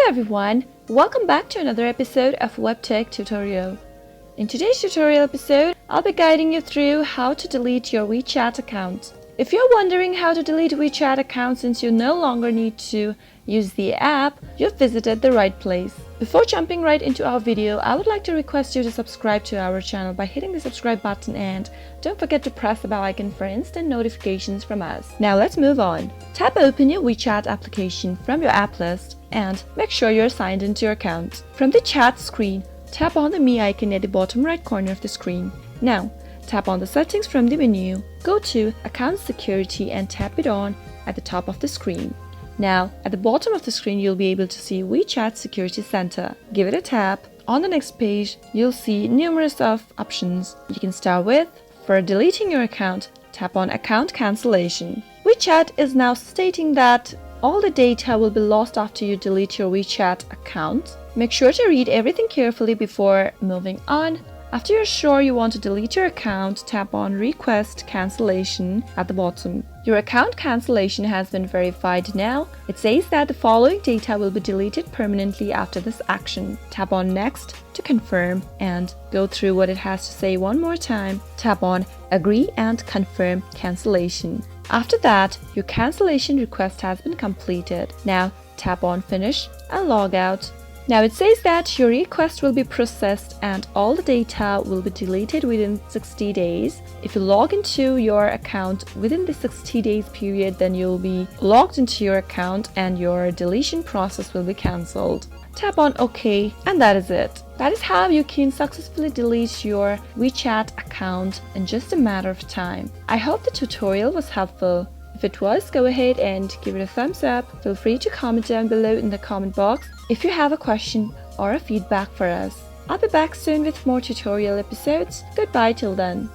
everyone, welcome back to another episode of Webtech Tutorial. In today's tutorial episode, I'll be guiding you through how to delete your WeChat account. If you're wondering how to delete a WeChat account since you no longer need to use the app, you've visited the right place. Before jumping right into our video, I would like to request you to subscribe to our channel by hitting the subscribe button and don't forget to press the bell icon for instant notifications from us. Now let's move on. Tap open your WeChat application from your app list and make sure you're signed into your account. From the chat screen, tap on the Me icon at the bottom right corner of the screen. Now, tap on the settings from the menu, go to Account Security and tap it on at the top of the screen. Now, at the bottom of the screen, you'll be able to see WeChat Security Center. Give it a tap. On the next page, you'll see numerous of options. You can start with, for deleting your account, tap on Account Cancellation. WeChat is now stating that all the data will be lost after you delete your WeChat account. Make sure to read everything carefully before moving on. After you're sure you want to delete your account, tap on Request Cancellation at the bottom. Your account cancellation has been verified now. It says that the following data will be deleted permanently after this action. Tap on Next to confirm and go through what it has to say one more time. Tap on Agree and confirm cancellation. After that, your cancellation request has been completed. Now tap on Finish and log out. Now it says that your request will be processed and all the data will be deleted within 60 days. If you log into your account within the 60 days period, then you'll be logged into your account and your deletion process will be cancelled. Tap on OK and that is it. That is how you can successfully delete your WeChat account in just a matter of time. I hope the tutorial was helpful. If it was, go ahead and give it a thumbs up. Feel free to comment down below in the comment box if you have a question or a feedback for us. I'll be back soon with more tutorial episodes. Goodbye till then.